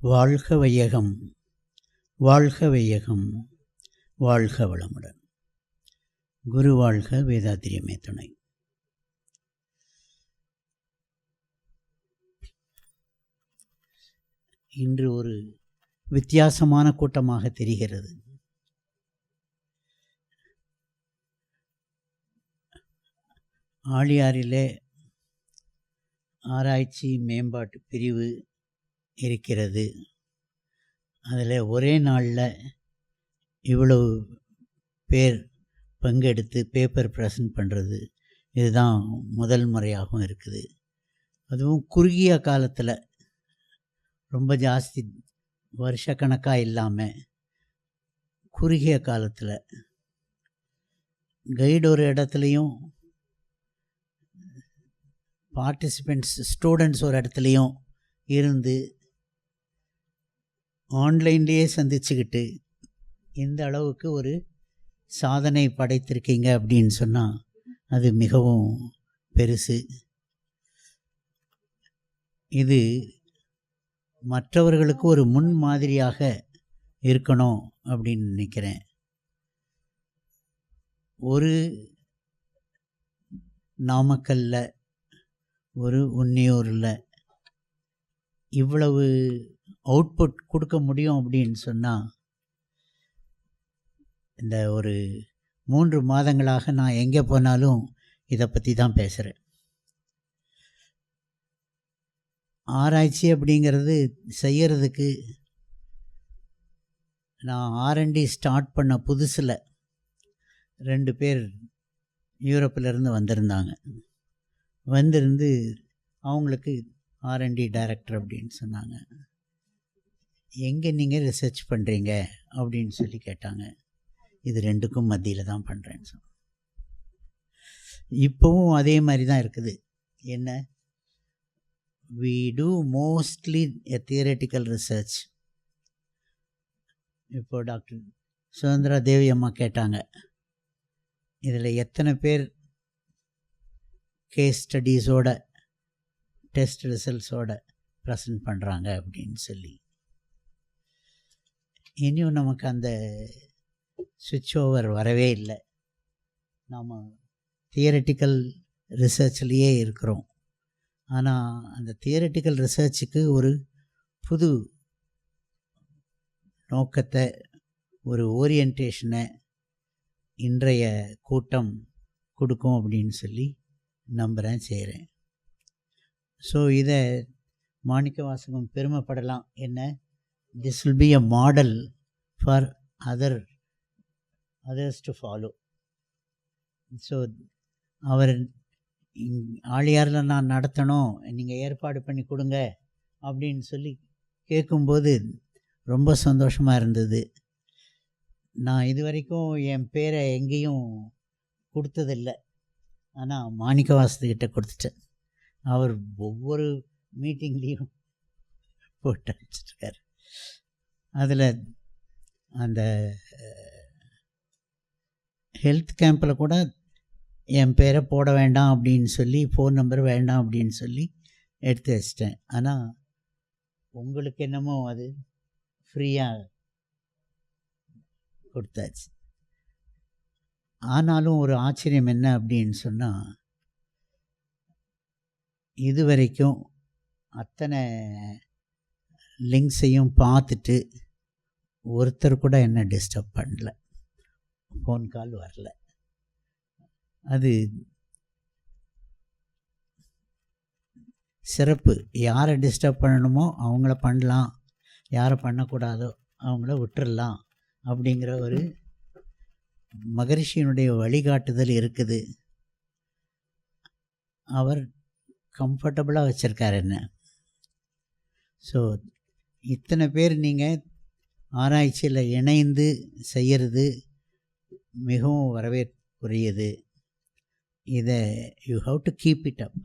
வாழ்க வையகம், வாழ்க வையகம், வாழ்க வளமுடன். குரு வாழ்க, வேதாத்திரியமே துணை. இன்று ஒரு வித்தியாசமான கூட்டமாக தெரிகிறது. ஆழியாரிலே ஆராய்ச்சி மேம்பாட்டு பிரிவு இருக்கிறது. அதில் ஒரே நாளில் இவ்வளவு பேர் பங்கெடுத்து பேப்பர் ப்ரெசன்ட் பண்ணுறது இதுதான் முதல் முறையாகவும் இருக்குது. அதுவும் குறுகிய காலத்தில், ரொம்ப ஜாஸ்தி வருஷக்கணக்காக இல்லாமல் குறுகிய காலத்தில் கைடு ஒரு இடத்துலையும், பார்ட்டிசிபெண்ட்ஸ் ஸ்டூடெண்ட்ஸ் ஒரு இடத்துலையும் இருந்து ஆன்லைன்லேயே சந்திச்சுக்கிட்டு இந்த அளவுக்கு ஒரு சாதனை படைத்திருக்கீங்க அப்படின்னு சொன்னால் அது மிகவும் பெருசு. இது மற்றவர்களுக்கு ஒரு முன் மாதிரியாக இருக்கணும் அப்படின்னு நினைக்கிறேன். ஒரு நாமக்கல்ல, ஒரு உன்னியூரில் இவ்வளவு அவுட்புட் கொடுக்க முடியும் அப்படின்னு சொன்னால், இந்த ஒரு 3 மாதங்களாக நான் எங்கே போனாலும் இதை பற்றி தான் பேசுகிறேன். ஆராய்ச்சி அப்படிங்கிறது செய்கிறதுக்கு நான் R&D ஸ்டார்ட் பண்ண புதுசில் 2 பேர் யூரோப்பிலேருந்து வந்திருந்தாங்க. வந்திருந்து அவங்களுக்கு R&D டைரக்டர் அப்படின்னு சொன்னாங்க. எங்கே நீங்கள் ரிசர்ச் பண்ணுறீங்க அப்படின்னு சொல்லி கேட்டாங்க. இது 2க்கும் மத்தியில் தான் பண்ணுறேன்னு சொன்னேன். இப்போவும் அதே மாதிரி தான் இருக்குது. என்ன, we do mostly a theoretical research. இப்போ டாக்டர் சுதந்திரா தேவி அம்மா கேட்டாங்க, இதில் எத்தனை பேர் கேஸ் ஸ்டடீஸோட டெஸ்ட் ரிசல்ட்ஸோட ப்ரெசன்ட் பண்ணுறாங்க அப்படின்னு சொல்லி. இனியும் நமக்கு அந்த சுவிட்ச் ஓவர் வரவே இல்லை. நாம் தியரட்டிக்கல் ரிசர்ச்லேயே இருக்கிறோம். ஆனால் அந்த தியரட்டிக்கல் ரிசர்ச்சுக்கு ஒரு புது நோக்கத்தை, ஒரு ஓரியன்டேஷனை இன்றைய கூட்டம் கொடுக்கும் அப்படின்னு சொல்லி நம்புகிறேன், செய்கிறேன். ஸோ இதை மாணிக்கவாசகம் பெருமைப்படலாம். என்ன, this will be a model for others to follow. So அவர் ஆழியாரில் நான் நடத்தணும், நீங்கள் ஏற்பாடு பண்ணி கொடுங்க அப்படின்னு சொல்லி கேட்கும்போது ரொம்ப சந்தோஷமாக இருந்தது. நான் இது வரைக்கும் என் பேரை எங்கேயும் கொடுத்ததில்லை, ஆனால் மாணிக்கவாசத்துக்கிட்ட கொடுத்துட்டேன். அவர் ஒவ்வொரு மீட்டிங்லேயும் போட்டு அனுப்பிச்சிட்ருக்கார். அதில் அந்த ஹெல்த் கேம்பில் கூட என் பேரை போட வேண்டாம் அப்படின்னு சொல்லி, ஃபோன் நம்பர் வேண்டாம் அப்படின்னு சொல்லி எடுத்து வச்சிட்டேன். ஆனால் உங்களுக்கு என்னமோ அது ஃப்ரீயாக கொடுத்தாச்சு. ஆனாலும் ஒரு ஆச்சரியம் என்ன அப்படின்னு சொன்னால், இது வரைக்கும் அத்தனை லிங்க்ஸையும் பார்த்துட்டு ஒருத்தர் கூட என்ன டிஸ்டர்ப் பண்ணல, ஃபோன் கால் வரல. அது சிறப்பு. யாரை டிஸ்டர்ப் பண்ணணுமோ அவங்கள பண்ணலாம், யாரை பண்ணக்கூடாதோ அவங்கள விட்டுடலாம் அப்படிங்கிற ஒரு மகரிஷியினுடைய வழிகாட்டுதல் இருக்குது. அவர் கம்ஃபர்டபுளாக வச்சுருக்கார் என்ன. ஸோ இத்தனை பேர் நீங்கள் ஆராய்ச்சியில் இணைந்து செய்கிறது மிகவும் வரவேற்புரியது. இதை you have to keep it up.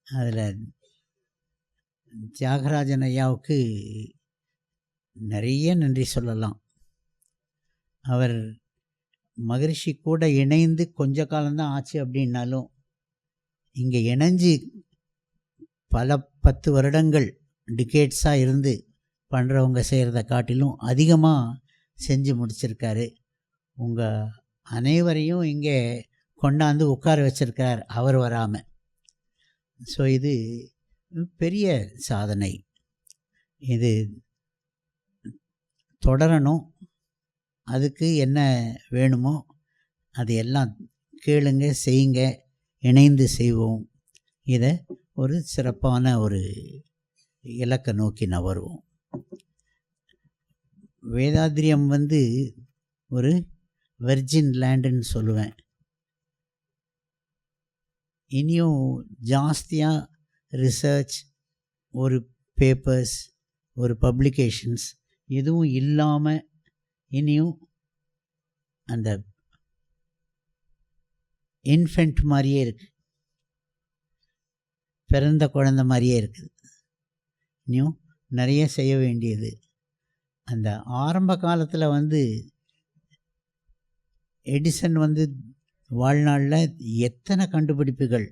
அதில் தியாகராஜன் ஐயாவுக்கு நிறைய நன்றி சொல்லலாம். அவர் மகரிஷி கூட இணைந்து கொஞ்ச காலம்தான் ஆச்சு அப்படின்னாலும், இங்கே இணைஞ்சு பல 10 வருடங்கள் டிகேட்ஸாக இருந்து பண்ணுறவங்க செய்கிறத காட்டிலும் அதிகமாக செஞ்சு முடிச்சிருக்காரு. உங்கள் அனைவரையும் இங்கே கொண்டாந்து உட்கார வச்சிருக்கார் அவர் வராமல். ஸோ இது பெரிய சாதனை. இது தொடரணும். அதுக்கு என்ன வேணுமோ அது எல்லாம் கேளுங்க, செய்யுங்க, இணைந்து செய்வோம். இதை ஒரு சிறப்பான ஒரு இலக்கை நோக்கி நகருவோம். வேதாத்ரியம் ஒரு வெர்ஜின் லேண்டுன்னு சொல்லுவேன். இனியும் ஜாஸ்தியாக ரிசர்ச், ஒரு பேப்பர்ஸ், ஒரு பப்ளிகேஷன்ஸ் எதுவும் இல்லாமல் இனியும் அந்த இன்ஃபென்ட் மாதிரியே இருக்குது, பிறந்த குழந்தை மாதிரியே இருக்குது. இனியும் நிறைய செய்ய வேண்டியது. அந்த ஆரம்ப காலத்தில் எடிசன் வாழ்நாளில் எத்தனை கண்டுபிடிப்புகள்.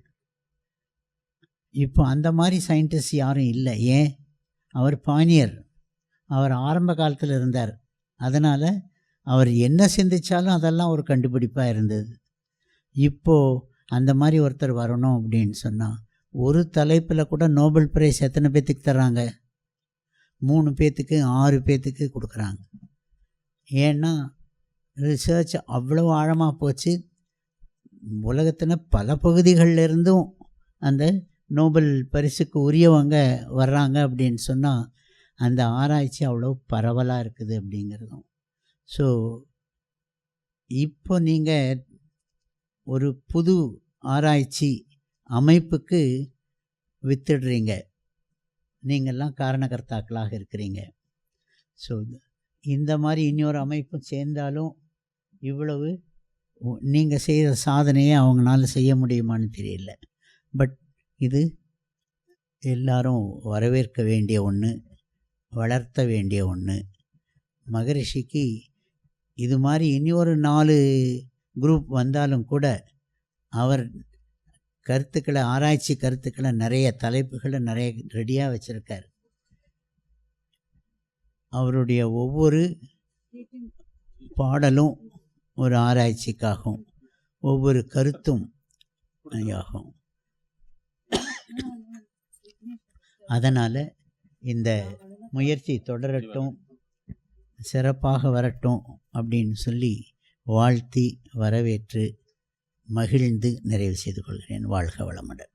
இப்போ அந்த மாதிரி சயின்டிஸ்ட் யாரும் இல்லை. ஏன்? அவர் பானியர், அவர் ஆரம்ப காலத்தில் இருந்தார். அதனால் அவர் என்ன சிந்தித்தாலும் அதெல்லாம் ஒரு கண்டுபிடிப்பாக இருந்தது. இப்போது அந்த மாதிரி ஒருத்தர் வரணும் அப்படின்னு சொன்னால் ஒரு தலைப்பில் கூட நோபல் பிரைஸ் எத்தனை பேர்த்துக்கு தர்றாங்க? 3 பேர்த்துக்கு 6 பேர்த்துக்கு கொடுக்குறாங்க. ஏன்னா ரிசர்ச் அவ்வளோ ஆழமாக போச்சு. உலகத்தின் பல பகுதிகளில் இருந்தும் அந்த நோபல் பரிசுக்கு உரியவங்க வர்றாங்க அப்படின்னு சொன்னால் அந்த ஆராய்ச்சி அவ்வளோ பரவலாக இருக்குது அப்படிங்கிறதும். ஸோ இப்போ நீங்கள் ஒரு புது ஆராய்ச்சி அமைப்புக்கு வித்துடுறீங்க. நீங்கள்லாம் காரணகர்த்தாக்களாக இருக்கிறீங்க. ஸோ இந்த மாதிரி இன்னொரு அமைப்பும் சேர்ந்தாலும் இவ்வளவு நீங்கள் செய்கிற சாதனையை அவங்களால செய்ய முடியுமான்னு தெரியல. பட் இது எல்லாரும் வரவேற்க வேண்டிய ஒன்று, வளர்த்த வேண்டிய ஒன்று. மகரிஷிக்கு இது மாதிரி இன்னொரு 4 குரூப் வந்தாலும் கூட அவர் கருத்துக்களை, ஆராய்ச்சி கருத்துக்களை, நிறைய தலைப்புகளை நிறைய ரெடியாக வச்சுருக்கார். அவருடைய ஒவ்வொரு பாடலும் ஒரு ஆராய்ச்சிக்காகும், ஒவ்வொரு கருத்தும் ஆகும். அதனால் இந்த முயற்சி தொடரட்டும், சிறப்பாக வரட்டும் அப்படின்னு சொல்லி வாழ்த்தி வரவேற்று மகிழ்ந்து நிறைவு செய்து கொள்கிறேன். வாழ்க வளமுடன்.